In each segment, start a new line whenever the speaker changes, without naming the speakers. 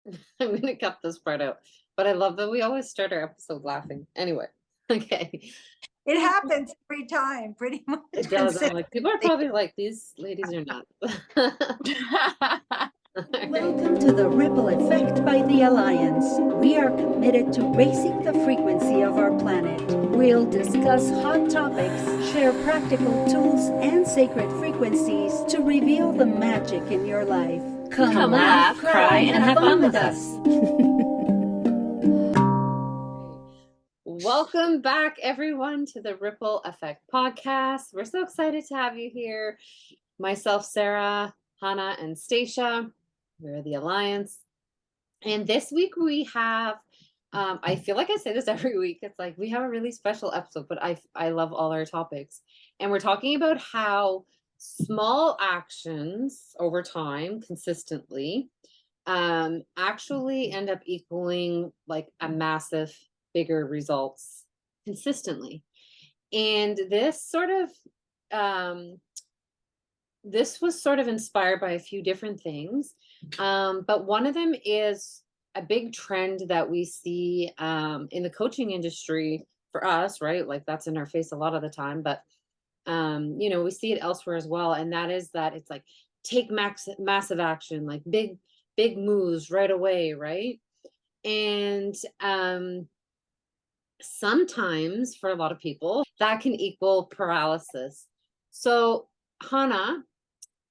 I'm going to cut this part out. But I love that we always start our episode laughing. Anyway, okay.
It happens every time, pretty much
It does. I'm like, people are
consistently.
probably like, these ladies are nuts.
Welcome to the Ripple Effect by the Alliance. We are committed to raising the frequency of our planet. We'll discuss hot topics, share practical tools and sacred frequencies to reveal the magic in your life. Come laugh, cry, and have fun with us.
Welcome back, everyone, to the Ripple Effect podcast. We're so excited to have you here. Myself, Sarah, Hannah, and Stacia. We're the Alliance. And this week we have, I feel like I say this every week. It's like we have a really special episode, but I love all our topics. And we're talking about how small actions over time, consistently, actually end up equaling like a massive, bigger results consistently. And this was sort of inspired by a few different things. But one of them is a big trend that we see in the coaching industry for us, right? Like that's in our face a lot of the time, but we see it elsewhere as well. And that is that it's like take massive action, like big moves right away, right? And sometimes for a lot of people that can equal paralysis. So Hannah,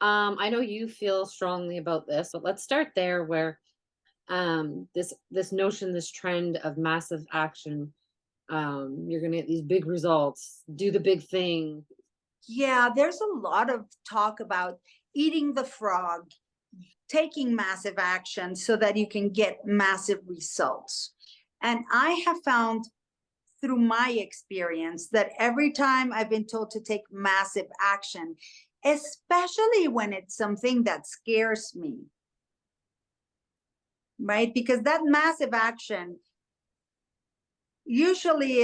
I know you feel strongly about this, but let's start there where this notion, this trend of massive action, you're gonna get these big results, do the big thing.
Yeah, there's a lot of talk about eating the frog, taking massive action so that you can get massive results. And I have found through my experience that every time I've been told to take massive action, especially when it's something that scares me, right? Because that massive action usually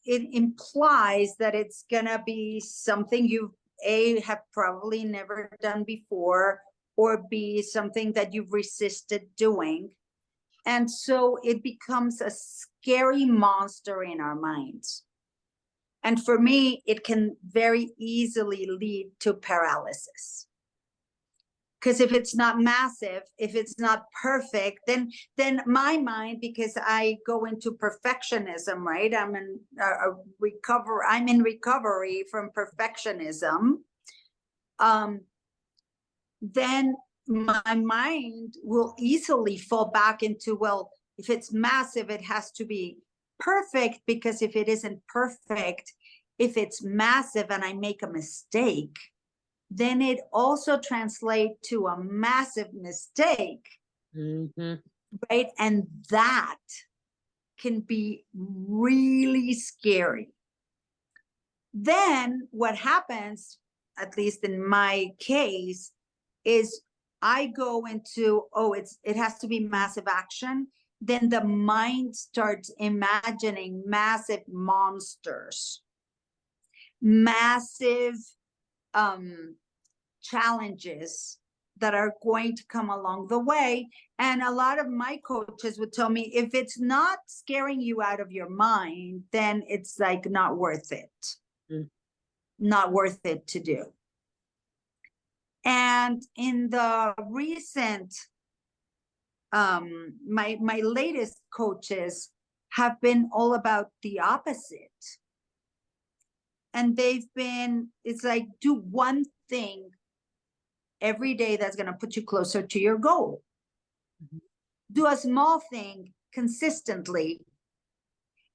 it implies that it's gonna be something you have probably never done before, or B, something that you've resisted doing. And so it becomes a scary monster in our minds. And for me, it can very easily lead to paralysis. Because if it's not massive, if it's not perfect, then my mind, because I go into perfectionism, right? I'm in recovery from perfectionism. Then my mind will easily fall back into, well, if it's massive, it has to be perfect, because if it isn't perfect, if it's massive and I make a mistake, then it also translates to a massive mistake, right? And that can be really scary. Then what happens, at least in my case, is I go into, it has to be massive action. Then the mind starts imagining massive monsters, massive challenges that are going to come along the way. And a lot of my coaches would tell me, if it's not scaring you out of your mind, then it's like not worth it. Not worth it to do. And in the recent, my latest coaches have been all about the opposite. And it's like, do one thing every day that's going to put you closer to your goal. Do a small thing consistently,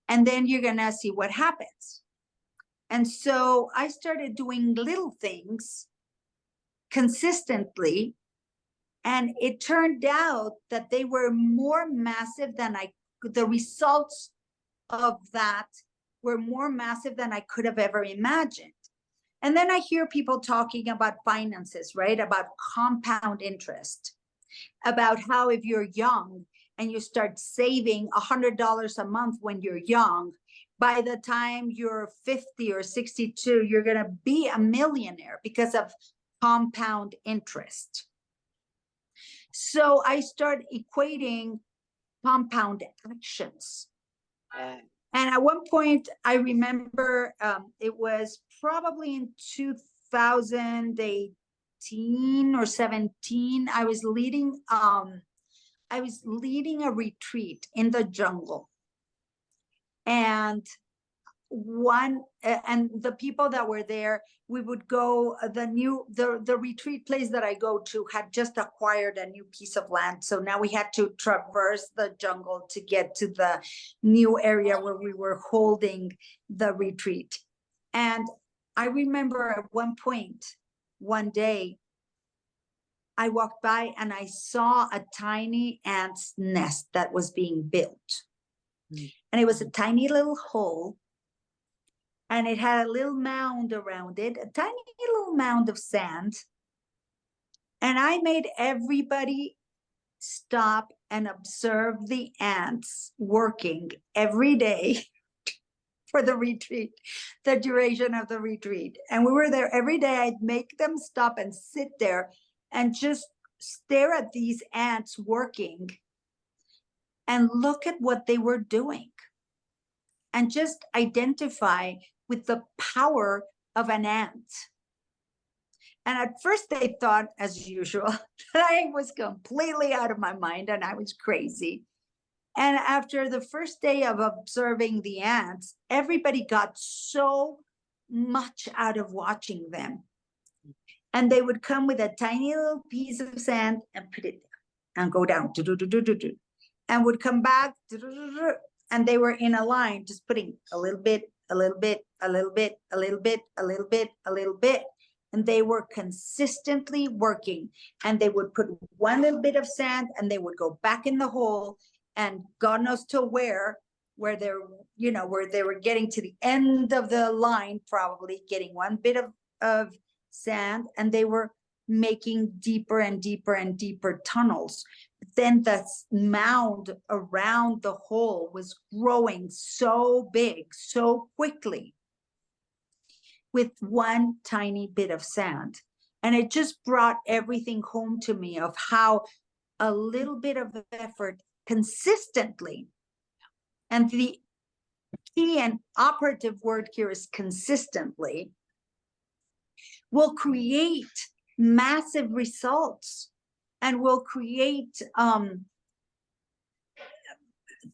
and then you're going to see what happens. And so I started doing little things consistently, and it turned out that they were more massive than the results of that were more massive than I could have ever imagined. And then I hear people talking about finances, right? About compound interest, about how if you're young and you start saving $100 a month when you're young, by the time you're 50 or 62, you're going to be a millionaire because of compound interest. So I start equating compound actions.
Yeah.
And at one point, I remember it was probably in 2018 or 17. I was leading a retreat in the jungle, and the people that were there, we would go, the retreat place that I go to had just acquired a new piece of land, so now we had to traverse the jungle to get to the new area where we were holding the retreat. And I remember at one point, one day, I walked by and I saw a tiny ant's nest that was being built. And it was a tiny little hole, and it had a little mound around it, a tiny little mound of sand. And I made everybody stop and observe the ants working every day for the retreat, the duration of the retreat. And we were there every day. I'd make them stop and sit there and just stare at these ants working and look at what they were doing and just identify with the power of an ant. And at first they thought, as usual, that I was completely out of my mind and I was crazy. And after the first day of observing the ants, everybody got so much out of watching them. And they would come with a tiny little piece of sand and put it down and go down, and would come back, and they were in a line, just putting a little bit, a little bit, a little bit, a little bit, a little bit, a little bit. And they were consistently working, and they would put one little bit of sand and they would go back in the hole, and God knows to where they're, where they were getting to the end of the line, probably getting one bit of sand, and they were making deeper and deeper and deeper tunnels. But then the mound around the hole was growing so big, so quickly, with one tiny bit of sand. And it just brought everything home to me of how a little bit of effort consistently, and the key and operative word here is consistently, will create massive results and will create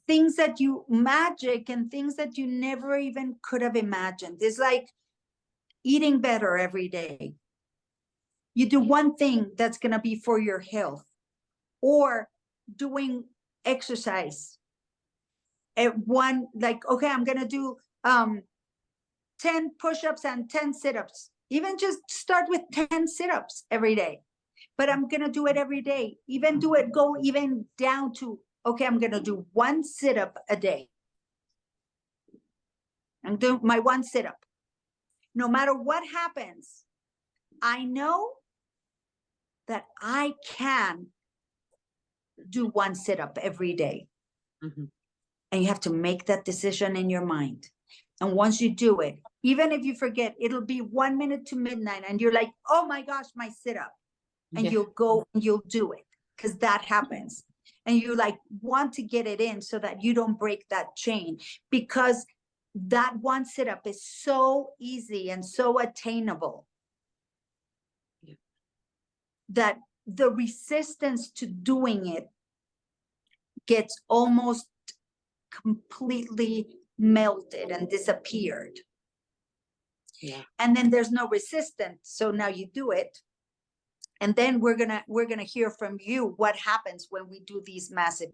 things that magic and things that you never even could have imagined. It's like eating better every day. You do one thing that's going to be for your health, or doing exercise at one, like, okay, I'm going to do 10 push-ups and 10 sit-ups. Even just start with 10 sit-ups every day, but I'm going to do it every day. Go even down to, okay, I'm going to do one sit-up a day. I'm doing my one sit-up. No matter what happens, I know that I can do one sit-up every day.
Mm-hmm.
And you have to make that decision in your mind. And once you do it, even if you forget, it'll be 1 minute to midnight and you're like, oh my gosh, my sit-up. And you'll go and you'll do it, because that happens. And you want to get it in so that you don't break that chain, because that one sit-up is so easy and so attainable that the resistance to doing it gets almost completely melted and disappeared.
Yeah.
And then there's no resistance. So now you do it. And then we're gonna hear from you what happens when we do these massive,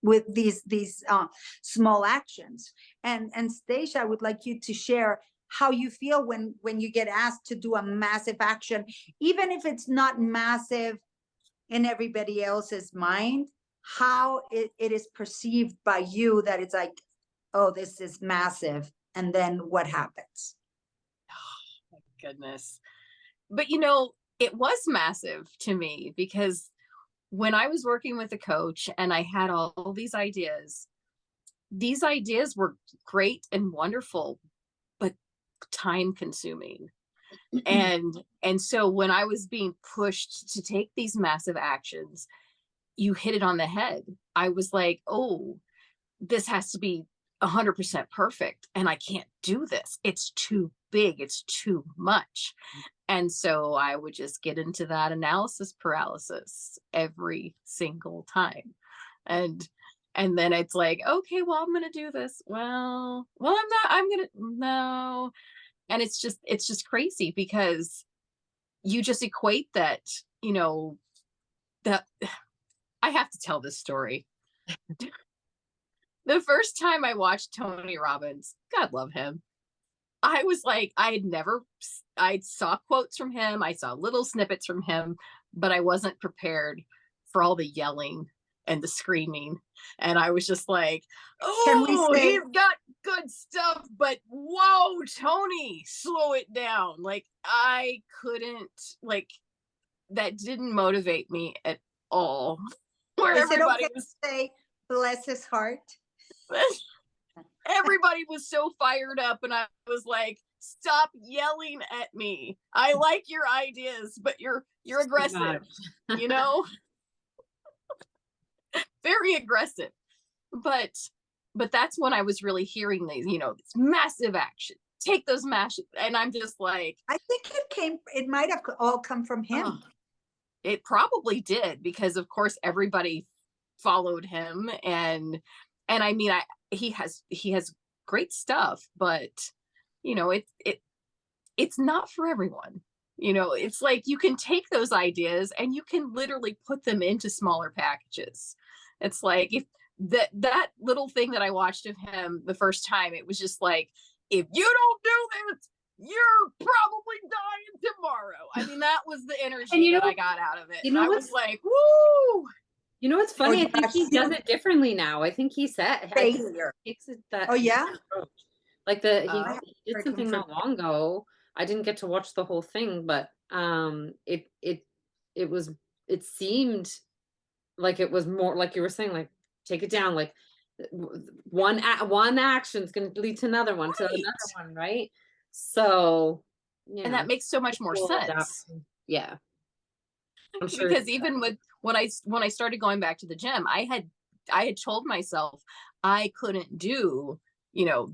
with these small actions. And Stacia, I would like you to share how you feel when you get asked to do a massive action, even if it's not massive in everybody else's mind, how it is perceived by you, that it's like, oh, this is massive. And then what happens?
Oh, my goodness. But it was massive to me, because when I was working with a coach and I had all these ideas were great and wonderful, but time consuming. And so when I was being pushed to take these massive actions, you hit it on the head. I was like, oh, this has to be 100% perfect, and I can't do this. It's too big. It's too much. And so I would just get into that analysis paralysis every single time. And and then it's like, okay, well, I'm gonna do this. I'm not, I'm gonna no. And it's just crazy because you just equate that, that I have to tell this story. The first time I watched Tony Robbins, God love him, I was like, I saw quotes from him, I saw little snippets from him, but I wasn't prepared for all the yelling and the screaming. And I was just like,
Can we
oh,
say-
he's got good stuff, but whoa, Tony, slow it down. Like, I couldn't, like, that didn't motivate me at all. Where
Is it
everybody
okay
was
to say, bless his heart?
everybody was so fired up, and I was like, stop yelling at me. I like your ideas, but you're aggressive, you know. Very aggressive. But that's when I was really hearing these, this massive action, take those massive, and I'm just like,
I think it might have all come from him.
oh, it probably did, because of course everybody followed him. And I mean, he has great stuff, but it's not for everyone. It's like you can take those ideas and you can literally put them into smaller packages. It's like, if that little thing that I watched of him the first time, it was just like, if you don't do this, you're probably dying tomorrow. I mean, that was the energy that I got out of it. I was like, woo.
You know what's funny? I think he
Josh,
does it differently now. I think he said
Failure.
he takes it that.
Oh, yeah?
approach. Like he
I
did
heard
something
him
not long ago. I didn't get to watch the whole thing, but it seemed like it was more like you were saying, like, take it down, like one action is going to lead to another one, to
Right.
another one, right? So,
And that makes so much more
people
sense.
adapt. Yeah. I'm sure
Because even with when I started going back to the gym, I had told myself I couldn't do,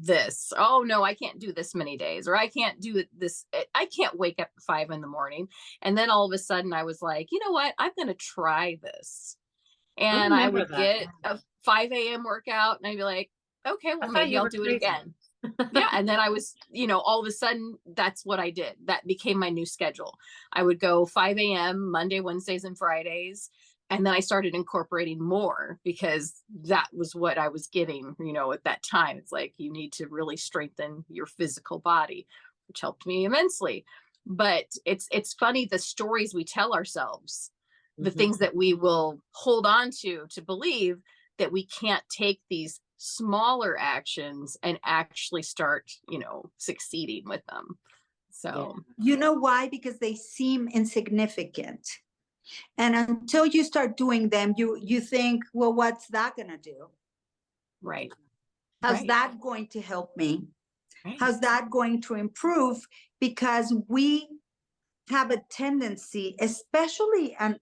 this. Oh no, I can't do this many days, or I can't do this. I can't wake up at 5 a.m. And then all of a sudden I was like, you know what? I'm going to try this. And I would get a 5 a.m. workout and I'd be like, okay, well, maybe I'll do it again. Yeah. And then I was, all of a sudden, that's what I did. That became my new schedule. I would go 5 a.m. Monday, Wednesdays, and Fridays. And then I started incorporating more because that was what I was getting, at that time. It's like, you need to really strengthen your physical body, which helped me immensely. But it's funny, the stories we tell ourselves, the things that we will hold on to believe that we can't take these smaller actions and actually start, succeeding with them. So,
You know why? Because they seem insignificant. And until you start doing them, you think, well, what's that going to do?
right.
How's
Right.
that going to help me?
Right.
How's that going to improve? Because we have a tendency, especially at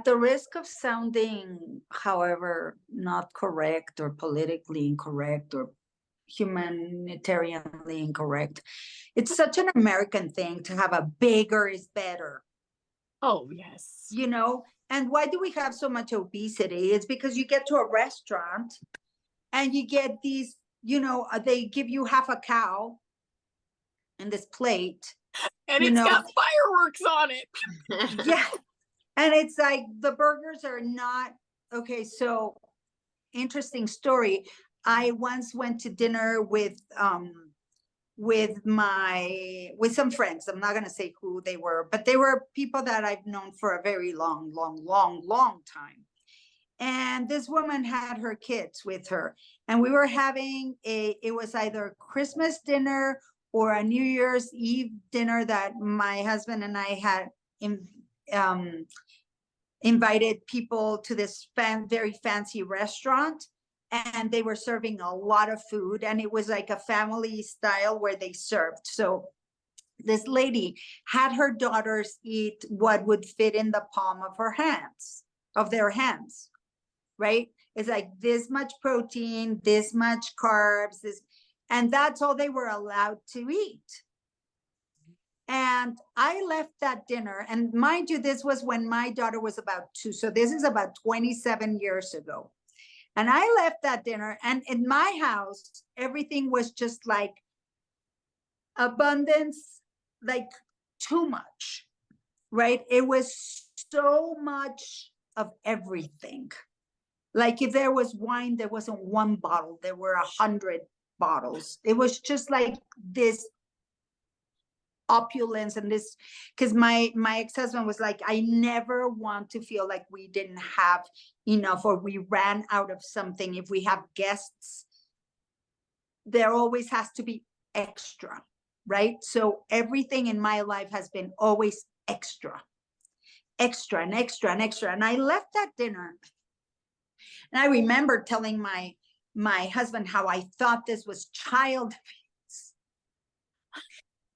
the risk of sounding, however, not correct or politically incorrect or humanitarianly incorrect, it's such an American thing to have a bigger is better.
Oh, yes.
And why do we have so much obesity? It's because you get to a restaurant and you get these, they give you half a cow in this plate.
And it's got fireworks on it.
Yeah. And it's like the burgers are not okay. So interesting story. I once went to dinner with some friends. I'm not going to say who they were, but they were people that I've known for a very long time. And this woman had her kids with her, and we were having it was either Christmas dinner or a New Year's Eve dinner that my husband and I had invited people to this very fancy restaurant, and they were serving a lot of food, and it was like a family style where they served. So this lady had her daughters eat what would fit in the palm of their hands, right? It's like this much protein, this much carbs, and that's all they were allowed to eat. And I left that dinner, and mind you, this was when my daughter was about 2. So this is about 27 years ago. And I left that dinner, and in my house, everything was just like abundance, like too much, right? It was so much of everything. Like if there was wine, there wasn't one bottle, there were 100 bottles. It was just like this opulence, and this, because my ex-husband was like, I never want to feel like we didn't have enough or we ran out of something. If we have guests, there always has to be extra, right? So everything in my life has been always extra and extra and extra. And I left that dinner, and I remember telling my husband how I thought this was child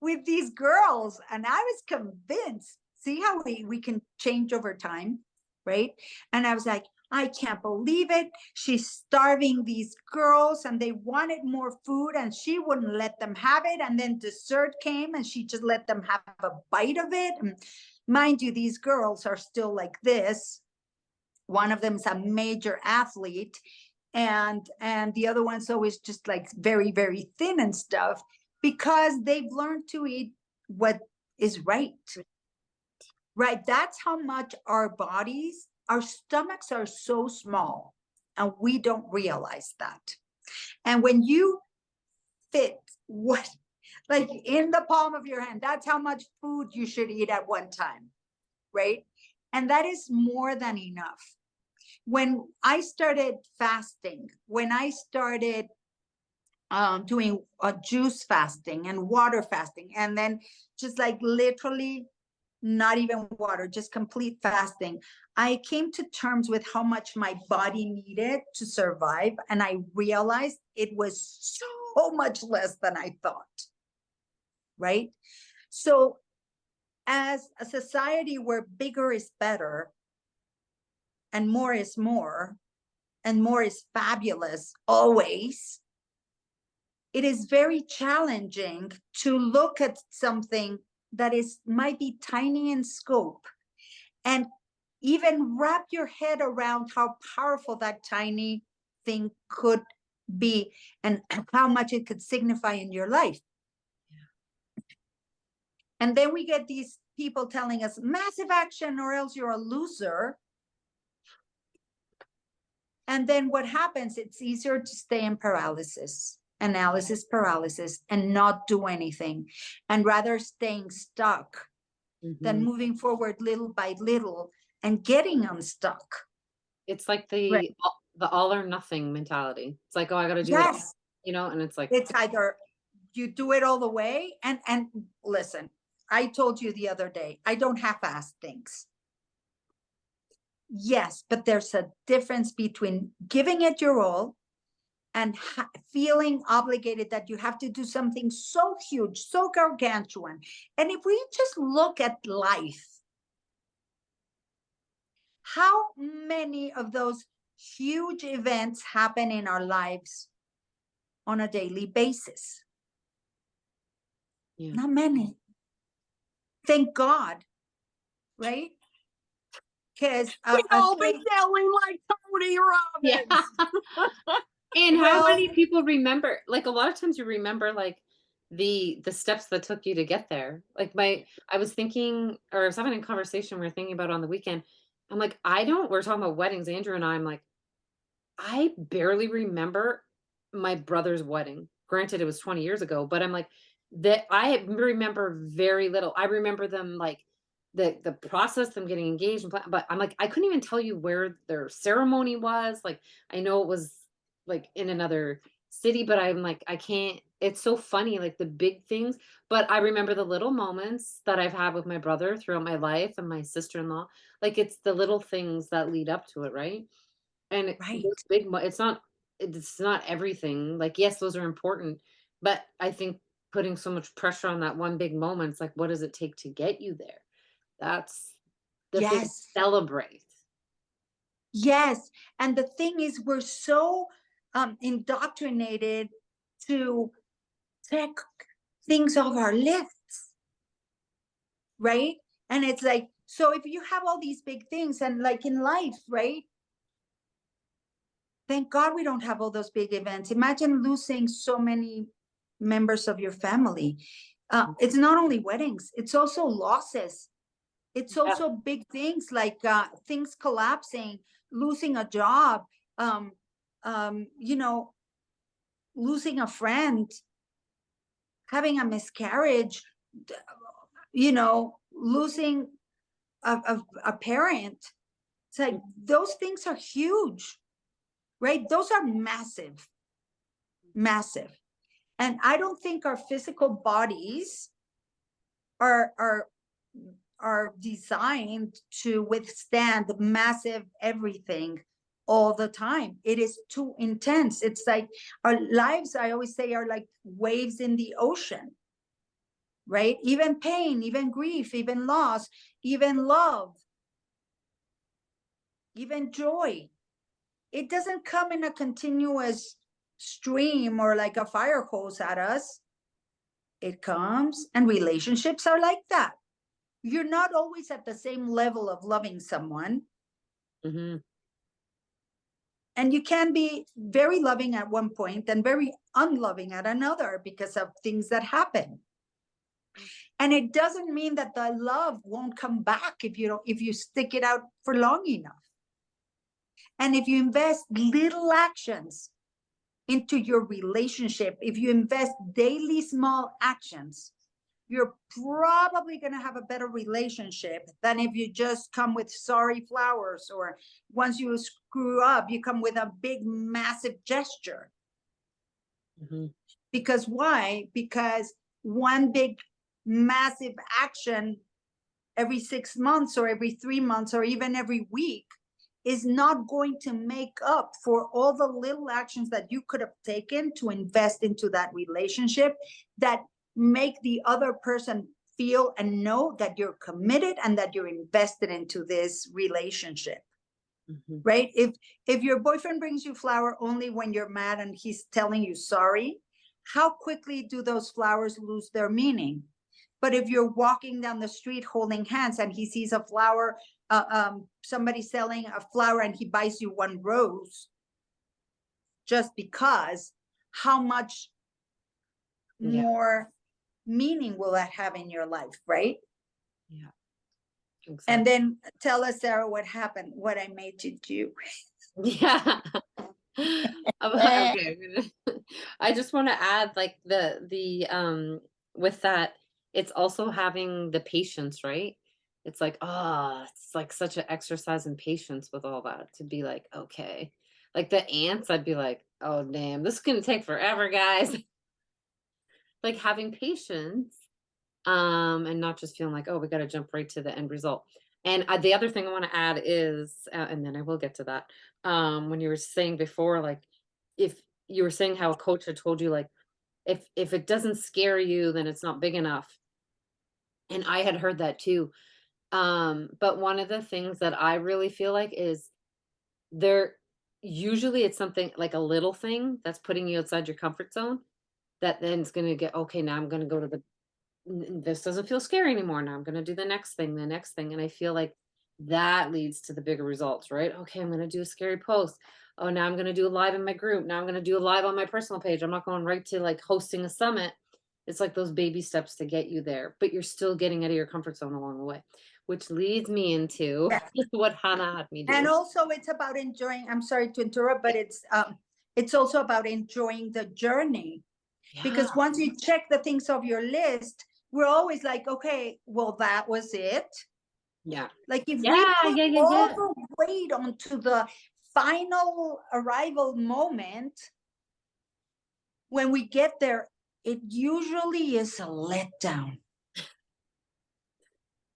with these girls, and I was convinced. See how we can change over time, right? And I was like, I can't believe it. She's starving these girls, and they wanted more food, and she wouldn't let them have it. And then dessert came, and she just let them have a bite of it. And mind you, these girls are still like this. One of them's a major athlete, and the other one's always just like very, very thin and stuff, because they've learned to eat what is right. Right? That's how much our bodies, our stomachs are so small, and we don't realize that. And when you fit what, like in the palm of your hand, that's how much food you should eat at one time, right? And that is more than enough. When I started fasting, when I started doing juice fasting and water fasting, and then just like literally not even water, just complete fasting, I came to terms with how much my body needed to survive. And I realized it was so much less than I thought, right? So as a society where bigger is better, and more is more, and more is fabulous always, it is very challenging to look at something that might be tiny in scope, and even wrap your head around how powerful that tiny thing could be, and how much it could signify in your life. And then we get these people telling us massive action or else you're a loser. And then what happens? It's easier to stay in paralysis, paralysis, and not do anything, and rather staying stuck than moving forward little by little and getting unstuck.
It's like the all or nothing mentality. It's like, oh, I got to do it, and it's like,
it's either you do it all the way, and listen, I told you the other day, I don't half-ass things. Yes, but there's a difference between giving it your all and feeling obligated that you have to do something so huge, so gargantuan. And if we just look at life, how many of those huge events happen in our lives on a daily basis? Not many. Thank God, right? Because
we'd all be yelling like Tony Robbins.
Yeah. And how many people remember? Like a lot of times, you remember like the steps that took you to get there. Like I was thinking, or I was having a conversation we were thinking about on the weekend. I'm like, we're talking about weddings, Andrew and I'm like, I barely remember my brother's wedding. Granted, it was 20 years ago, but I'm like, that I remember very little. I remember them like the process, them getting engaged, but I'm like, I couldn't even tell you where their ceremony was. Like, I know it was like in another city, but I'm like, I can't. It's so funny, like the big things, but I remember the little moments that I've had with my brother throughout my life, and my sister-in-law. Like, it's the little things that lead up to it, right? And those big, it's not everything. Like, yes, those are important, but I think putting so much pressure on that one big moment. It's like, what does it take to get you there? That's the thing to
Yes.
celebrate.
Yes. And the thing is, we're so indoctrinated to check things off our lists, right? And it's like, so if you have all these big things, and like in life, right? Thank God we don't have all those big events. Imagine losing so many members of your family. It's not only weddings, it's also losses. It's
Yeah.
also big things like things collapsing, losing a job, you know, losing a friend, having a miscarriage, you know, losing a parent. It's like those things are huge, right? Those are massive, massive. And I don't think our physical bodies are designed to withstand massive everything all the time. It is too intense. It's like our lives, I always say, are like waves in the ocean, right? Even pain, even grief, even loss, even love, even joy. It doesn't come in a continuous stream or like a fire hose at us. It comes, and relationships are like that. You're not always at the same level of loving someone.
Mm-hmm.
And you can be very loving at one point and very unloving at another because of things that happen. And it doesn't mean that the love won't come back if you stick it out for long enough. And if you invest little actions into your relationship, if you invest daily small actions, you're probably going to have a better relationship than if you just come with sorry flowers, or once you screw up, you come with a big, massive gesture.
Mm-hmm.
Because why? Because one big, massive action every 6 months or every 3 months or even every week is not going to make up for all the little actions that you could have taken to invest into that relationship, that make the other person feel and know that you're committed and that you're invested into this relationship.
Mm-hmm.
Right? If your boyfriend brings you flower only when you're mad and he's telling you sorry, how quickly do those flowers lose their meaning? But if you're walking down the street holding hands and he sees a flower, somebody selling a flower, and he buys you one rose just because, how much more meaning will that have in your life, right?
Yeah. Exactly.
And then tell us, Sarah, what happened, what I made you do.
Yeah. Okay. I just want to add, like, the with that, it's also having the patience, right? It's like, it's like such an exercise in patience with all that, to be like, okay. Like the ants, I'd be like, oh damn, this is gonna take forever, guys. Like having patience, and not just feeling like, oh, we gotta jump right to the end result. And the other thing I want to add is, and then I will get to that. When you were saying before, like, if you were saying how a coach had told you, like, if it doesn't scare you, then it's not big enough. And I had heard that too. But one of the things that I really feel like is, there usually it's something like a little thing that's putting you outside your comfort zone, that then it's going to get, okay, now I'm going to go to this doesn't feel scary anymore. Now I'm going to do the next thing, the next thing. And I feel like that leads to the bigger results, right? Okay, I'm going to do a scary post. Oh, now I'm going to do a live in my group. Now I'm going to do a live on my personal page. I'm not going right to like hosting a summit. It's like those baby steps to get you there, but you're still getting out of your comfort zone along the way, which leads me into what Hannah had me do.
And also it's about enjoying, I'm sorry to interrupt, but it's also about enjoying the journey.
Yeah.
Because once you check the things off your list, we're always like, okay, well, that was it.
Yeah.
Like if
Yeah,
we put
yeah.
all the weight onto the final arrival moment, when we get there, it usually is a letdown.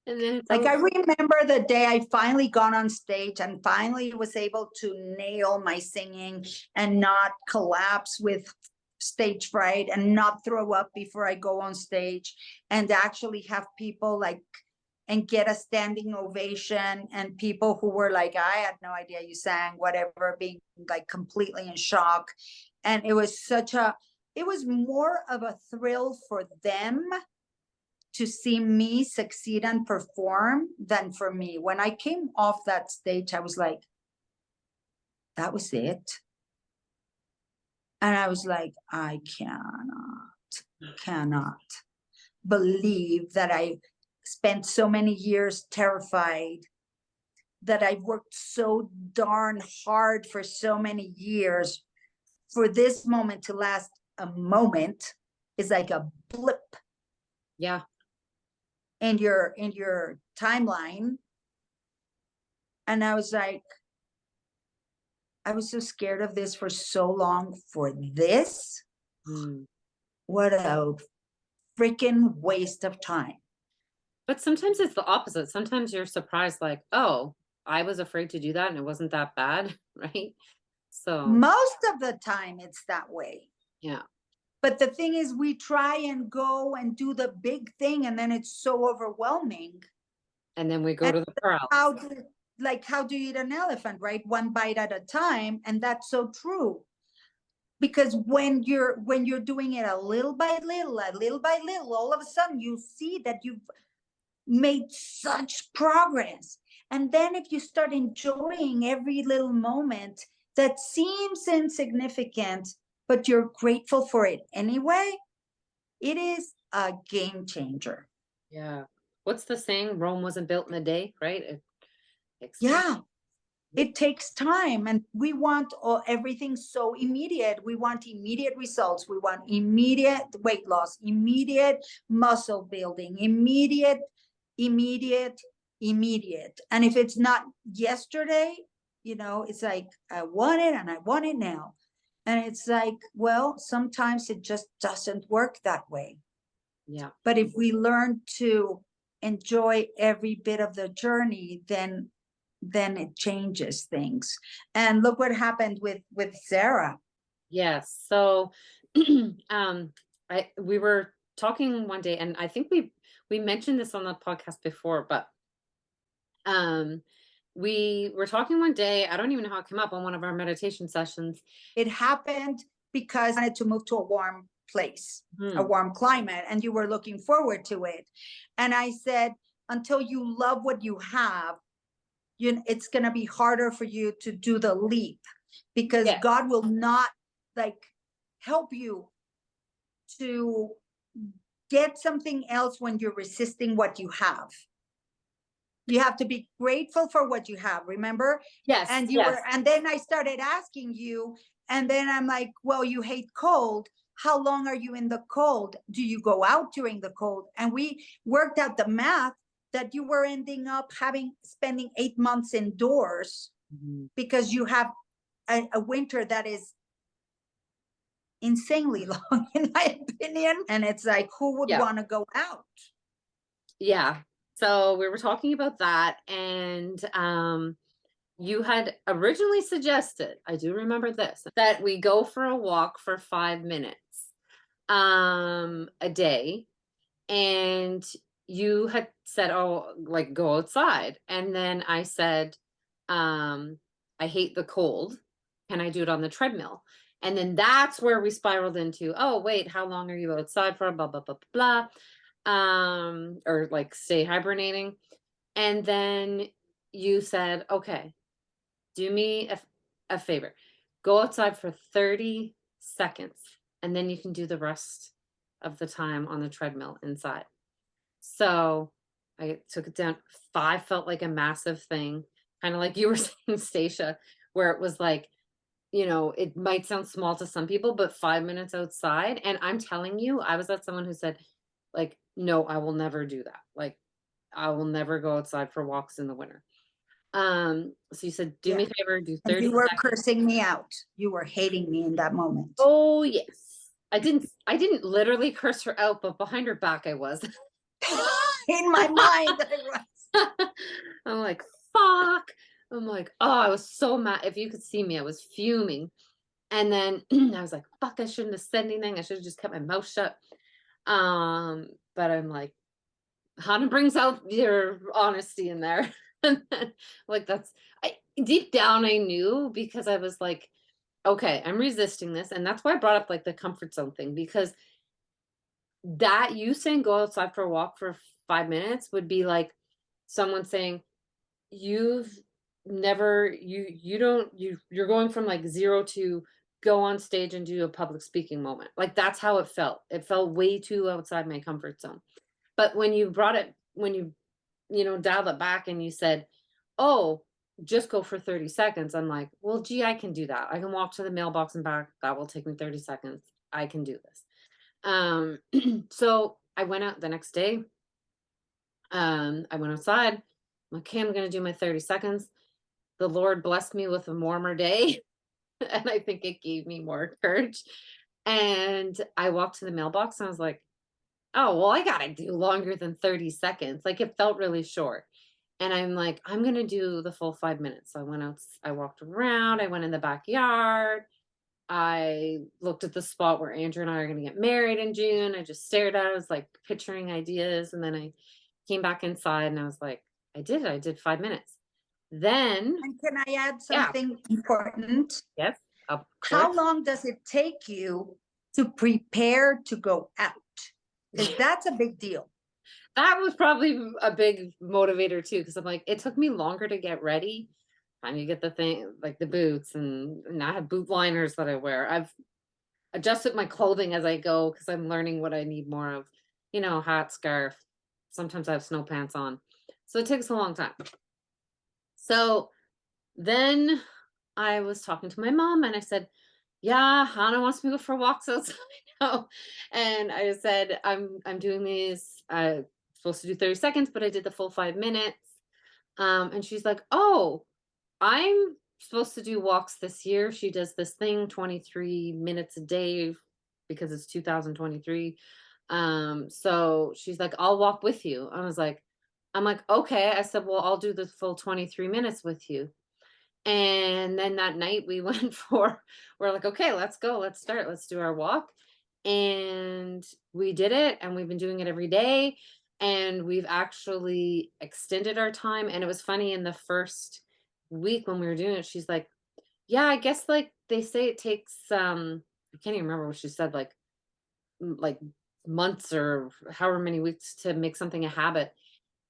And then it's
Like I remember the day I finally got on stage and finally was able to nail my singing and not collapse with stage fright and not throw up before I go on stage, and actually have people like, and get a standing ovation, and people who were like, I had no idea you sang, whatever, being like completely in shock. And it was it was more of a thrill for them to see me succeed and perform than for me. When I came off that stage, I was like, that was it. And I was like, I cannot believe that I spent so many years terrified, that I worked so darn hard for so many years for this moment to last a moment is like a blip
Yeah.
in your timeline. And I was like, I was so scared of this for so long for this. What a freaking waste of time.
But sometimes it's the opposite. Sometimes you're surprised, like, oh, I was afraid to do that and it wasn't that bad, right? So
Most of the time it's that way.
yeah.
But the thing is, we try and go and do the big thing, and then it's so overwhelming.
And then we go to the paralysis.
How do you eat an elephant, right? One bite at a time. And that's so true. Because when you're doing it a little by little, all of a sudden you see that you've made such progress. And then if you start enjoying every little moment that seems insignificant, but you're grateful for it anyway, it is a game changer.
Yeah. What's the saying? Rome wasn't built in a day, right?
Yeah. It takes time, and we want everything so immediate. We want immediate results. We want immediate weight loss, immediate muscle building, immediate. And if it's not yesterday, it's like, I want it and I want it now. And it's like, well, sometimes it just doesn't work that way.
Yeah.
But if we learn to enjoy every bit of the journey, then it changes things. And look what happened with Sarah.
Yes. So we were talking one day, and I think we mentioned this on the podcast before, but we were talking one day, I don't even know how it came up, on one of our meditation sessions.
It happened because I wanted to move to a warm place, a warm climate, and you were looking forward to it. And I said, until you love what you have, it's going to be harder for you to do the leap, because God will not help you to get something else when you're resisting what you have. You have to be grateful for what you have, remember?
Yes.
And and then I started asking you, and then I'm like, well, you hate cold. How long are you in the cold? Do you go out during the cold? And we worked out the math that you were ending up spending 8 months indoors, because you have a winter that is insanely long, in my opinion. And it's like, who would want to go out?
Yeah. So we were talking about that, and you had originally suggested, I do remember this, that we go for a walk for 5 minutes a day. And you had said, oh, like, go outside. And then I said, I hate the cold. Can I do it on the treadmill? And then that's where we spiraled into, oh, wait, how long are you outside for? Blah, blah, blah, blah, blah. Or like stay hibernating. And then you said, okay, do me a favor. Go outside for 30 seconds. And then you can do the rest of the time on the treadmill inside. So I took it down. 5 felt like a massive thing, kind of like you were saying, Stacia, where it was like, it might sound small to some people, but 5 minutes outside. And I'm telling you, I was at someone who said, like, no, I will never do that. Like, I will never go outside for walks in the winter. So you said, do me a favor, do 30
and you were
seconds.
cursing me out. You were hating me in that moment.
Oh, yes. I didn't literally curse her out, but behind her back I was.
In my mind, I was.
I'm like, fuck. I'm like, oh, I was so mad. If you could see me, I was fuming. And then I was like, fuck, I shouldn't have said anything. I should have just kept my mouth shut. But I'm like, Hannah brings out your honesty in there. And then, like, deep down I knew, because I was like, okay, I'm resisting this. And that's why I brought up like the comfort zone thing, because that, you saying go outside for a walk for 5 minutes would be like someone saying, you've never, you don't, you're going from like zero to go on stage and do a public speaking moment. Like, that's how it felt. It felt way too outside my comfort zone. But when you brought it, when you know, dialed it back and you said, oh, just go for 30 seconds. I'm like, well, gee, I can do that. I can walk to the mailbox and back. That will take me 30 seconds. I can do this. So I went out the next day. I went outside. I'm like, okay, I'm going to do my 30 seconds. The Lord blessed me with a warmer day. And I think it gave me more courage. And I walked to the mailbox and I was like, oh, well, I got to do longer than 30 seconds. Like, it felt really short. And I'm like, I'm going to do the full 5 minutes. So I went out, I walked around, I went in the backyard. I looked at the spot where Andrew and I are going to get married in June. I just stared at it. I was like picturing ideas. And then I came back inside and I was like, I did it. I did 5 minutes. Then,
And can I add
yeah,
something important?
yes, of
How
course.
long does it take you to prepare to go out? Because that's a big deal.
That was probably a big motivator too, because I'm like, it took me longer to get ready. Time you get the thing, like the boots, and I have boot liners that I wear. I've adjusted my clothing as I go because I'm learning what I need more of. You know, hat, scarf. Sometimes I have snow pants on. So it takes a long time. So then I was talking to my mom and I said, yeah, Hannah wants me to go for walks outside now. And I said, I'm doing these, supposed to do 30 seconds, but I did the full 5 minutes. And she's like, oh, I'm supposed to do walks this year. She does this thing 23 minutes a day because it's 2023. So she's like, I'll walk with you. I'm like, okay. I said, well, I'll do the full 23 minutes with you. And then that night we went we're like, okay, let's go, let's start, let's do our walk. And we did it, and we've been doing it every day. And we've actually extended our time. And it was funny, in the first week when we were doing it, she's like, yeah, I guess like they say it takes I can't even remember what she said, like months or however many weeks to make something a habit.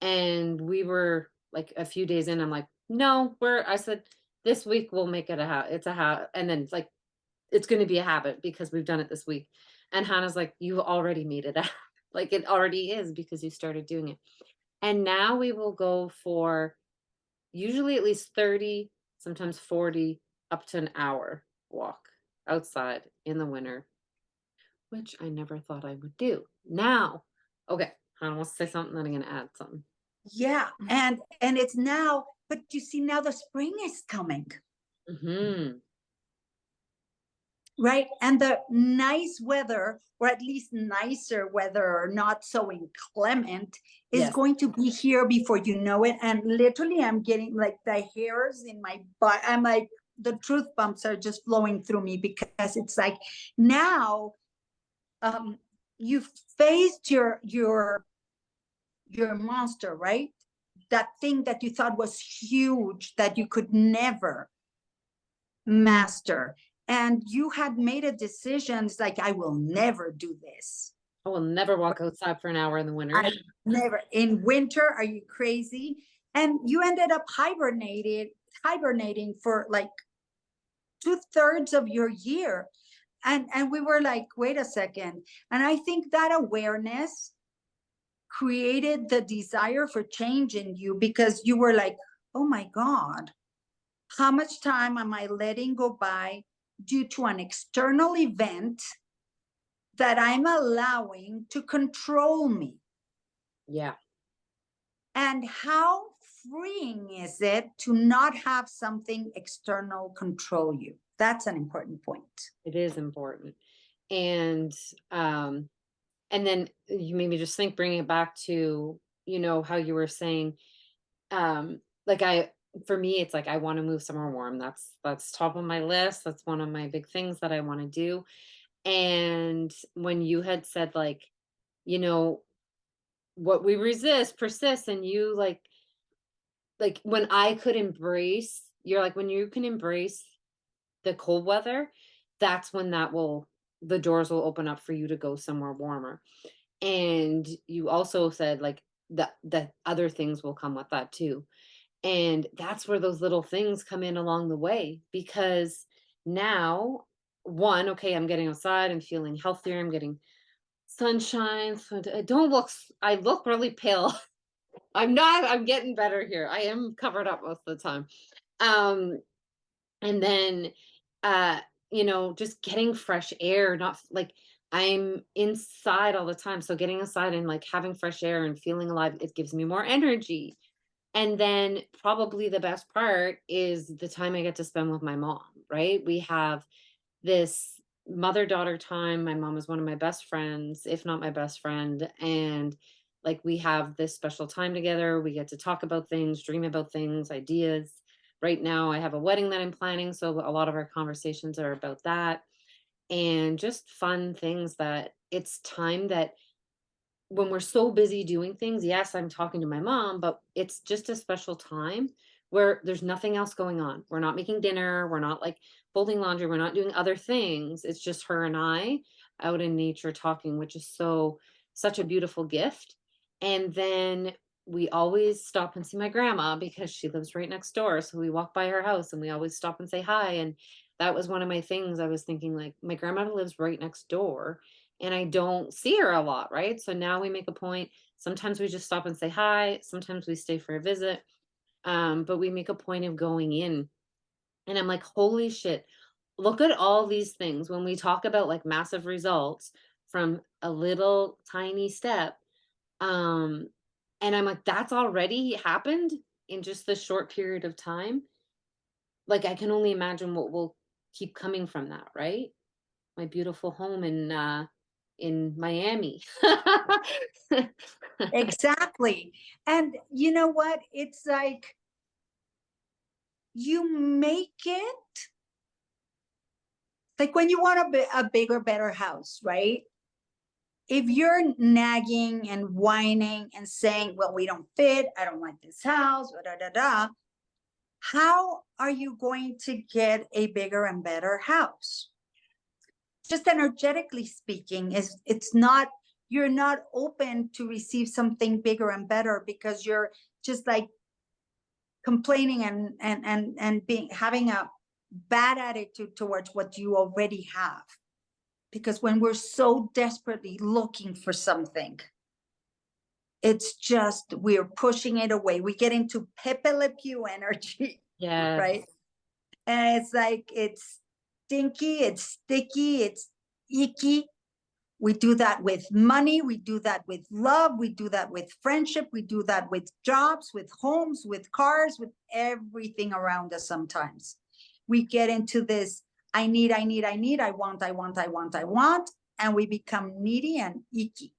And we were like a few days in, I'm like, no, I said, this week we'll make it a habit. It's a habit. And then like, it's going to be a habit because we've done it this week. And Hannah's like, you already made it a like, it already is because you started doing it. And now we will go for usually at least 30, sometimes 40, up to an hour walk outside in the winter, which I never thought I would do. Now, okay, Hannah wants to say something, then I'm going to add something.
Yeah. And it's now, but you see, now the spring is coming.
Mm-hmm.
Right. And the nice weather, or at least nicer weather, not so inclement, is
Yes.
going to be here before you know it. And literally, I'm getting like the hairs in my butt. I'm like, the truth bumps are just flowing through me, because it's like now you've faced your monster, right? That thing that you thought was huge, that you could never master. And you had made a decision, it's like, I will never do this.
I will never walk outside for an hour in the winter.
I never. In winter, are you crazy? And you ended up hibernating for like 2/3 of your year. And we were like, wait a second. And I think that awareness created the desire for change in you, because you were like, oh my God, how much time am I letting go by due to an external event that I'm allowing to control me?
Yeah,
And how freeing is it to not have something external control you? That's an important point.
it is important. And um and then you made me just think, bringing it back to, you know, how you were saying, like for me, it's like I want to move somewhere warm. That's top of my list. That's one of my big things that I want to do. And when you had said like, you know, what we resist persists, and you like when I could embrace, you're like when you can embrace the cold weather, that's when the doors will open up for you to go somewhere warmer. And you also said like the other things will come with that too. And that's where those little things come in along the way, because now, one, okay, I'm getting outside and feeling healthier. I'm getting sunshine. So I don't look, I look really pale. I'm getting better here. I am covered up most of the time. Um, and then, uh, just getting fresh air, not like I'm inside all the time. So getting outside and like having fresh air and feeling alive, it gives me more energy. And then probably the best part is the time I get to spend with my mom, right? We have this mother-daughter time. My mom is one of my best friends, if not my best friend. And like we have this special time together. We get to talk about things, dream about things, ideas. Right now, I have a wedding that I'm planning. So a lot of our conversations are about that, and just fun things that it's time that when we're so busy doing things, yes, I'm talking to my mom, but it's just a special time where there's nothing else going on. We're not making dinner, we're not like folding laundry, we're not doing other things. It's just her and I out in nature talking, which is such a beautiful gift. And then we always stop and see my grandma because she lives right next door. So we walk by her house and we always stop and say hi. And that was one of my things. I was thinking like my grandma lives right next door and I don't see her a lot, right? So now we make a point. Sometimes we just stop and say hi. Sometimes we stay for a visit. But we make a point of going in. And I'm like, holy shit, look at all these things. When we talk about like massive results from a little tiny step, and I'm like, that's already happened in just this short period of time. Like I can only imagine what will keep coming from that, right? My beautiful home in Miami.
Exactly. And you know what? It's like you make it like when you want a bigger, better house, right? If you're nagging and whining and saying, well, we don't fit, I don't like this house, da da da, how are you going to get a bigger and better house? Just energetically speaking, it's not, you're not open to receive something bigger and better because you're just like complaining and being having a bad attitude towards what you already have. Because when we're so desperately looking for something, it's just we're pushing it away. We get into Pepe Le Pew energy,
Yeah.
right? And it's like it's stinky, it's sticky, it's icky. We do that with money, we do that with love, we do that with friendship, we do that with jobs, with homes, with cars, with everything around us. Sometimes we get into this I need, I want, and we become needy and icky.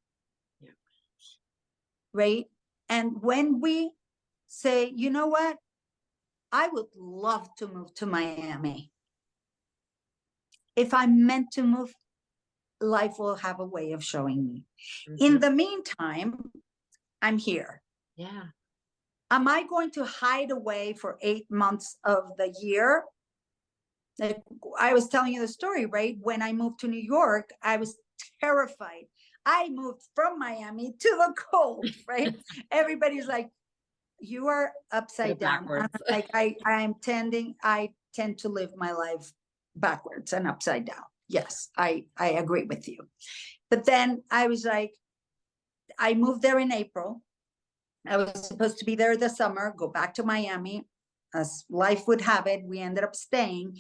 Yeah.
Right? And when we say, you know what, I would love to move to Miami. If I'm meant to move, life will have a way of showing me. In the meantime, I'm here.
Yeah.
Am I going to hide away for 8 months of the year? Like I was telling you the story, right? When I moved to New York, I was terrified. I moved from Miami to the cold, right? Everybody's like, you are upside down. I'm like I tend to live my life backwards and upside down. Yes, I agree with you. But then I was like, I moved there in April. I was supposed to be there this summer, go back to Miami. As life would have it, we ended up staying.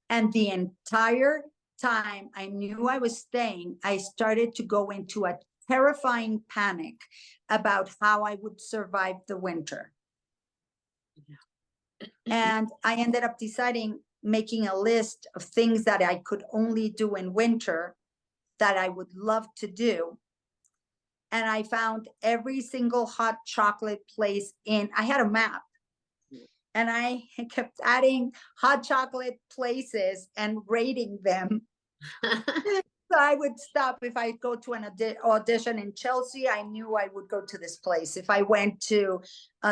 And the entire time I knew I was staying, I started to go into a terrifying panic about how I would survive the winter. And I ended up deciding, making a list of things that I could only do in winter that I would love to do. And I found every single hot chocolate place I had a map. And I kept adding hot chocolate places and rating them. So I would stop. If I go to an audition in Chelsea, I knew I would go to this place. If I went to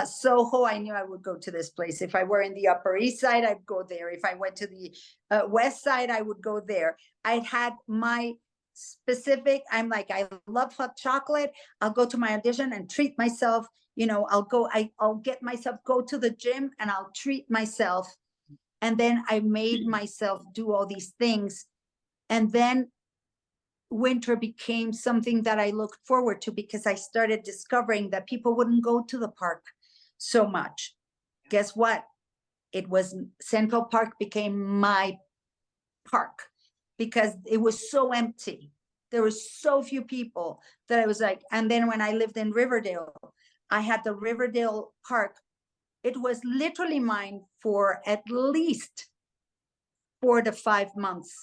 Soho, I knew I would go to this place. If I were in the Upper East Side, I'd go there. If I went to the West Side, I would go there. I had my specific, I'm like, I love hot chocolate. I'll go to my audition and treat myself. You know, I'll get myself, go to the gym and I'll treat myself. And then I made myself do all these things. And then winter became something that I looked forward to, because I started discovering that people wouldn't go to the park so much. Guess what? It was Central Park became my park, because it was so empty. There were so few people that I was like, and then when I lived in Riverdale, I had the Riverdale Park. It was literally mine for at least 4 to 5 months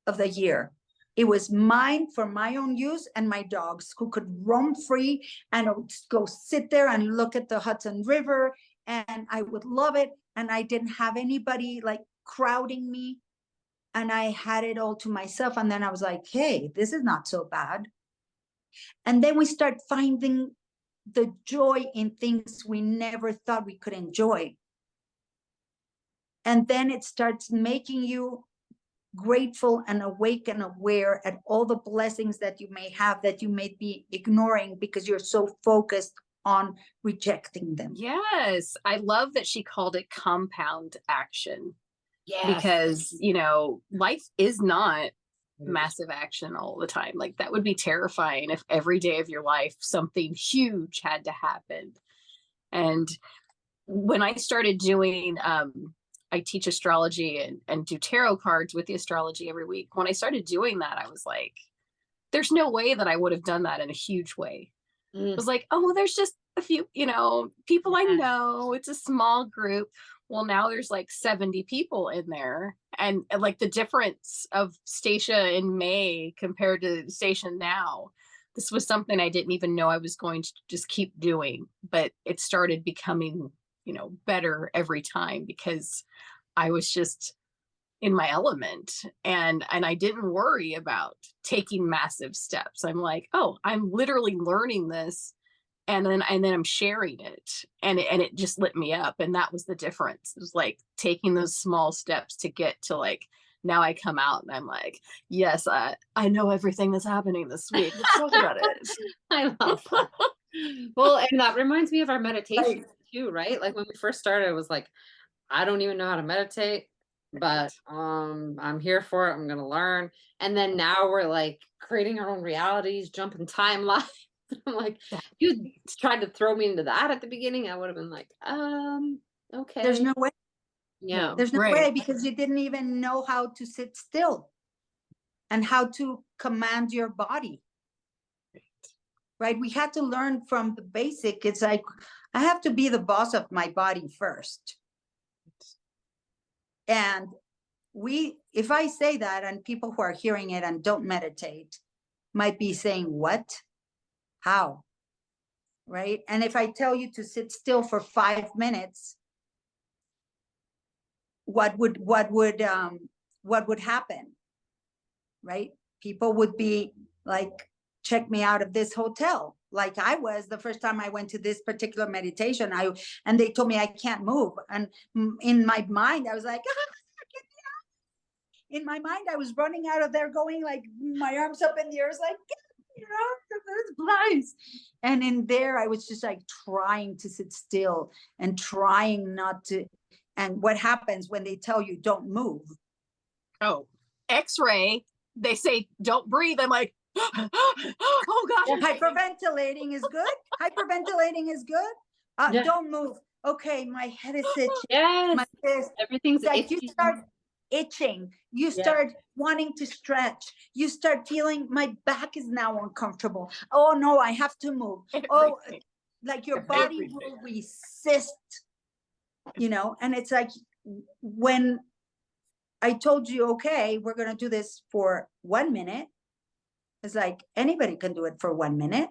of the year. It was mine for my own use and my dogs, who could roam free, and I would go sit there and look at the Hudson River, and I would love it. And I didn't have anybody like crowding me, and I had it all to myself. And then I was like, hey, this is not so bad. And then we start finding the joy in things we never thought we could enjoy. And then it starts making you grateful and awake and aware at all the blessings that you may have, that you may be ignoring because you're so focused on rejecting them.
Yes, I love that she called it compound action.
Yes.
Because, you know, life is not massive action all the time. Like, that would be terrifying if every day of your life something huge had to happen. And when I started doing I teach astrology and do tarot cards with the astrology every week. When I started doing that, I was like, there's no way that I would have done that in a huge way. It was like, oh, well, there's just a few, you know, people I know. It's a small group. Well, now there's like 70 people in there. And like the difference of Stacia in May compared to Stacia now, this was something I didn't even know I was going to just keep doing. But it started becoming, you know, better every time, because I was just in my element, and I didn't worry about taking massive steps. I'm like, oh, I'm literally learning this, and then I'm sharing it, and it just lit me up. And that was the difference. It was like taking those small steps to get to, like, now I come out and I'm like, yes, I know everything that's happening this week. Let's talk about it.
I love that. Well, and that reminds me of our meditation
Right.
too, right? Like when we first started, it was like, I don't even know how to meditate, but I'm here for it. I'm gonna learn. And then now we're like creating our own realities, jumping timelines. I'm like, you tried to throw me into that at the beginning, I would have been like, okay.
There's no way.
Yeah.
There's no
Right.
way, because you didn't even know how to sit still and how to command your body. Right? We had to learn from the basic. It's like, I have to be the boss of my body first. And if I say that, and people who are hearing it and don't meditate might be saying, what? How? Right? And if I tell you to sit still for 5 minutes, what would happen? Right? People would be like, check me out of this hotel. Like I was the first time I went to this particular meditation, and they told me I can't move. And in my mind, I was like, get me out. In my mind, I was running out of there, going like my arms up in the air, like, get me out of this place. And in there, I was just like trying to sit still and trying not to. And what happens when they tell you don't move?
Oh, X-ray. They say don't breathe. I'm like, oh gosh.
Hyperventilating is good. Hyperventilating is good.
Yeah.
Don't move. Okay, my head is itching.
Yes.
My fist.
Everything's
Like you
itchy.
start itching. You
Yeah.
start wanting to stretch. You start feeling my back is now uncomfortable. Oh no, I have to move. Oh,
Everything.
like your body will resist. You know, and it's like when I told you, okay, we're gonna do this for 1 minute. It's like anybody can do it for 1 minute.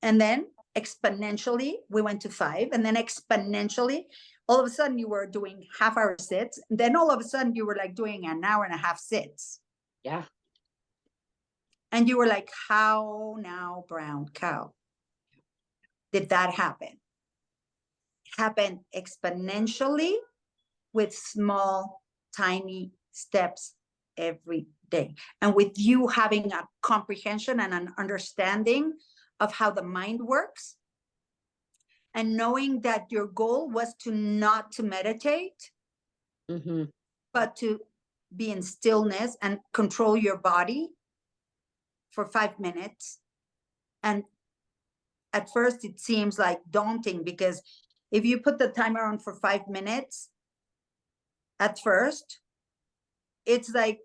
And then exponentially, we went to 5. And then exponentially, all of a sudden you were doing half-hour sits, and then all of a sudden you were like doing an hour and a half sits.
Yeah.
And you were like, how now, brown cow? Did that happen? Happened exponentially with small, tiny steps every day. And with you having a comprehension and an understanding of how the mind works, and knowing that your goal was to not to meditate,
Mm-hmm.
but to be in stillness and control your body for 5 minutes. And at first it seems like daunting, because if you put the timer on for 5 minutes, at first, it's like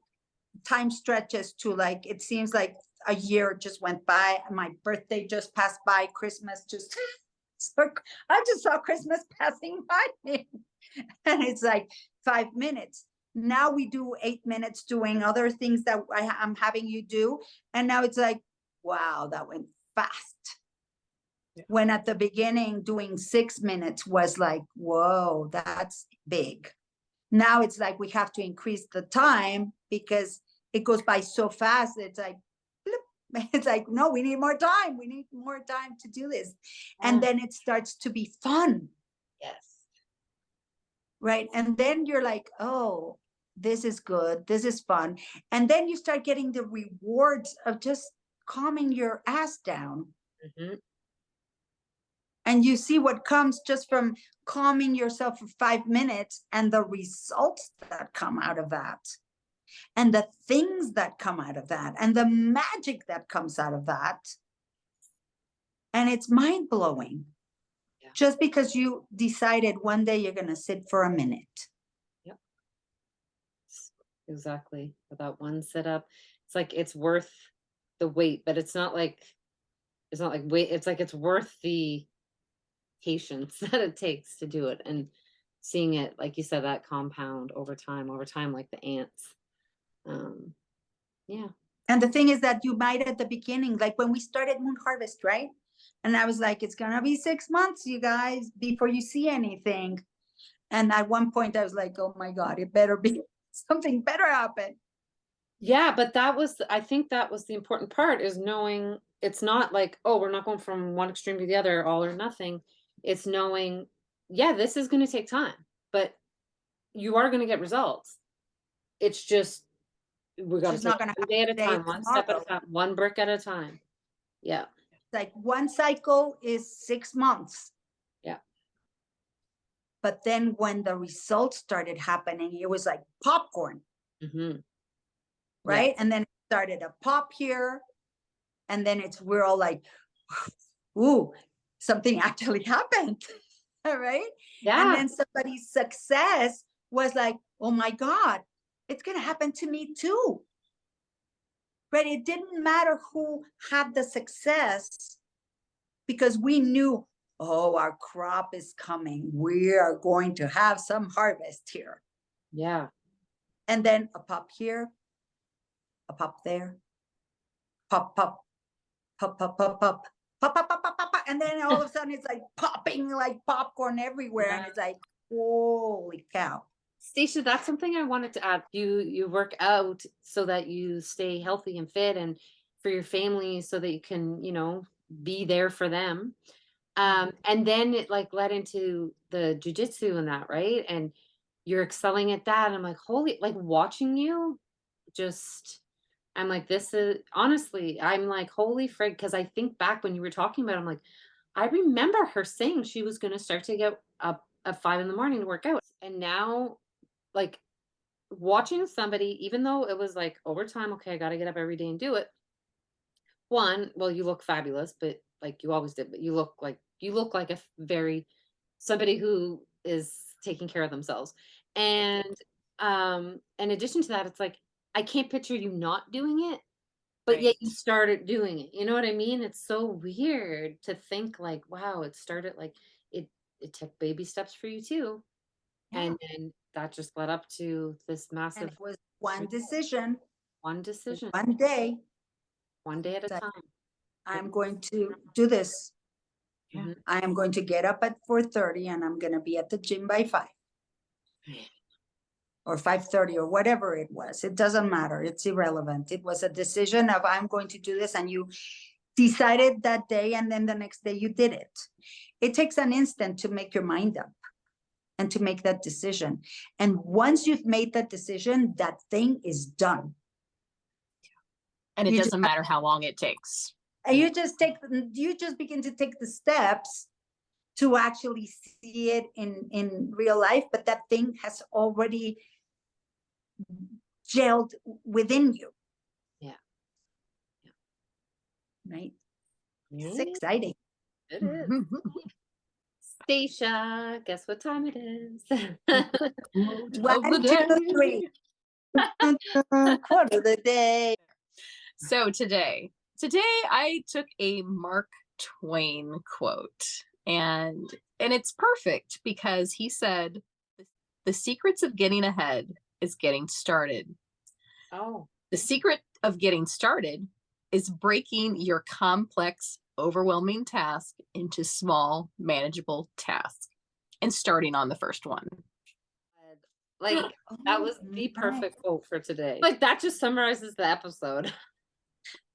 time stretches to like, it seems like a year just went by. My birthday just passed by. Christmas just, so I just saw Christmas passing by me. And it's like 5 minutes. Now we do 8 minutes doing other things that I'm having you do. And now it's like, wow, that went fast.
Yeah.
When at the beginning, doing 6 minutes was like, whoa, that's big. Now it's like we have to increase the time because it goes by so fast. It's like, bloop. It's like, no, we need more time. We need more time to do this. And then it starts to be fun.
Yes.
Right. And then you're like, oh, this is good. This is fun. And then you start getting the rewards of just calming your ass down.
Mm-hmm.
And you see what comes just from calming yourself for 5 minutes, and the results that come out of that, and the things that come out of that, and the magic that comes out of that. And it's mind blowing. Yeah. Just because you decided one day you're going to sit for a minute.
Yep. Exactly. For that one sit up, it's like it's worth the wait, but it's not like wait. It's like it's worth the patience that it takes to do it, and seeing it, like you said, that compound over time, like the ants. Yeah.
And the thing is that you might at the beginning, like when we started Moon Harvest, right? And I was like, it's gonna be 6 months, you guys, before you see anything. And at one point I was like, oh my God, it better be something better happen.
Yeah, but I think that was the important part, is knowing it's not like, oh, we're not going from one extreme to the other, all or nothing. It's knowing, yeah, this is going to take time, but you are going to get results. It's just, we got to take one day at a time, one step at a time, one brick at a time. Yeah.
Like one cycle is 6 months.
Yeah.
But then when the results started happening, it was like popcorn.
Mm-hmm.
Right.
Yeah.
And then it started a pop here. And then we're all like, ooh, something actually happened. All right.
Yeah.
And then somebody's success was like, oh my God, it's going to happen to me too. Right. It didn't matter who had the success, because we knew, oh, our crop is coming. We are going to have some harvest here.
Yeah.
And then a pop here, a pop there, pop, pop, pop, pop, pop, pop, pop, pop, pop, pop, pop, and then all of a sudden it's like popping like popcorn everywhere. Yeah. And it's like, holy cow.
Stacia, that's something I wanted to add. You work out so that you stay healthy and fit, and for your family, so that you can, be there for them. And then it like led into the jujitsu and that, right? And you're excelling at that. And I'm like, holy, like watching you just, I'm like, this is honestly, I'm like, holy frig. Because I think back when you were talking about it, I'm like, I remember her saying she was going to start to get up at 5 a.m. to work out. And now, like, watching somebody, even though it was like overtime, okay, I got to get up every day and do it. One, well, you look fabulous, but like you always did, but you look like a very, somebody who is taking care of themselves. And in addition to that, it's like, I can't picture you not doing it, but yet you started doing it. You know what I mean? It's so weird to think like, wow, it started like it took baby steps for you too. Yeah. And then that just led up to this massive.
And it was one decision.
One decision.
One day.
One day at a time.
I'm going to do this.
Mhm.
I am going to get up at 4:30 and I'm gonna be at the gym by 5. Or 5:30 or whatever it was. It doesn't matter. It's irrelevant. It was a decision of I'm going to do this, and you decided that day, and then the next day you did it. It takes an instant to make your mind up and to make that decision. And once you've made that decision, that thing is done.
And it
You just
doesn't matter how long it takes.
And you just begin to take the steps to actually see it in real life, but that thing has already gelled within you.
Yeah.
Right?
Yeah,
It's exciting.
it is. Stacia, guess what time it is?
Quote of the
1, 2,
day.
3. Quote of the day.
So today I took a Mark Twain quote, and it's perfect because he said, "The secrets of getting ahead is getting started.
Oh,
The secret of getting started is breaking your complex, overwhelming task into small, manageable tasks and starting on the first one."
like that was
Oh,
the
my.
perfect quote for today. Like that just summarizes the episode.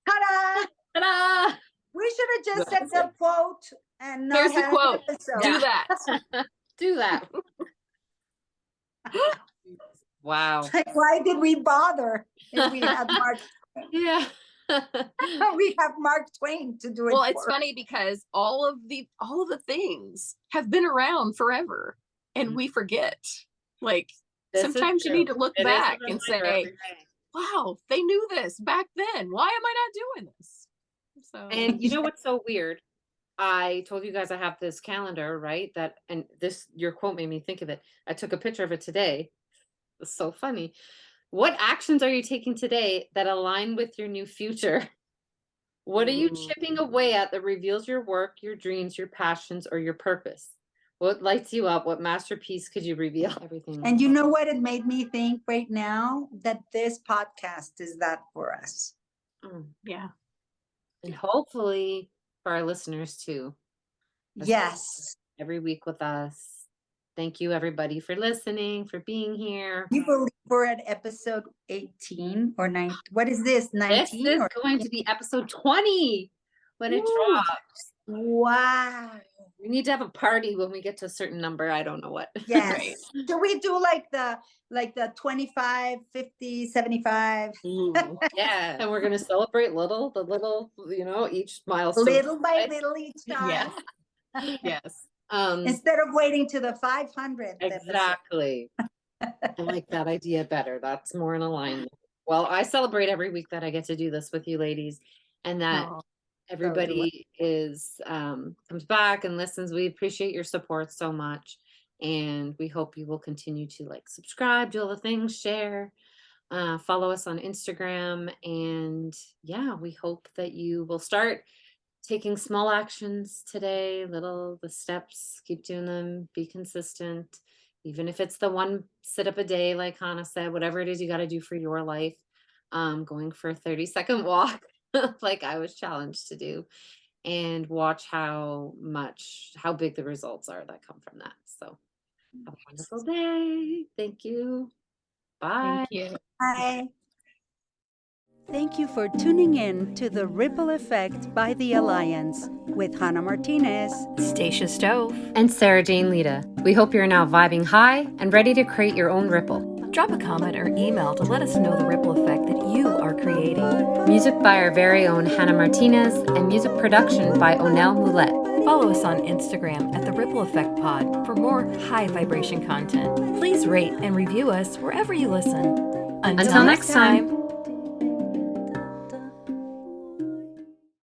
Ta-da!
Ta-da!
We should have just said the quote and not
Here's the
had an
quote.
episode.
Do that.
Do that. Wow.
Like, why did we bother if we had Mark?
Yeah.
We have Mark Twain to do it.
Well, it's
for.
funny because all of the things have been around forever and we forget. Like
This is
sometimes you
true.
need to look
It is a
back and
reminder
say,
every day.
wow, they knew this back then. Why am I not doing this? So
And you know what's so weird? I told you guys I have this calendar, right? And your quote made me think of it. I took a picture of it today. It's so funny. What actions are you taking today that align with your new future? What are you chipping away at that reveals your work, your dreams, your passions, or your purpose? What lights you up? What masterpiece could you reveal? Everything.
And you know what it made me think right now? That this podcast is that for us.
yeah.
And hopefully for our listeners too.
Yes.
Every week with us. Thank you everybody for listening, for being here.
You believe we're at episode 18 or 9? What is this? 19?
This is going to be episode 20 when it
Woo.
drops.
Wow.
We need to have a party when we get to a certain number. I don't know what.
Yes.
Right.
Do we do like the 25, 50, 75?
Yeah. And we're gonna celebrate the little, each milestone.
Little by little each time.
Yes. Yes.
Instead of waiting to the 500th.
Exactly. I like that idea better. That's more in alignment. Well, I celebrate every week that I get to do this with you ladies, and that
Oh,
everybody comes back and listens. We appreciate your support so much, and we hope you will continue to subscribe, do all the things, share, follow us on Instagram, and yeah, we hope that you will start taking small actions today, the steps, keep doing them, be consistent, even if it's the one sit up a day, like Hannah said, whatever it is you got to do for your life. Going for a 30-second walk, like I was challenged to do, and watch how big the results are that come from that. So have a wonderful day. Thank you. Bye.
thank you.
Bye.
Thank you for tuning in to The Ripple Effect by the Alliance with Hannah Martinez,
Stacia Stove.
And Sarah Jane Lita. We hope you're now vibing high and ready to create your own ripple.
Drop a comment or email to let us know the ripple effect that you are creating.
Music by our very own Hannah Martinez and music production by Onel Moulet.
Follow us on Instagram at The Ripple Effect Pod for more high vibration content. Please rate and review us wherever you listen. Until next time.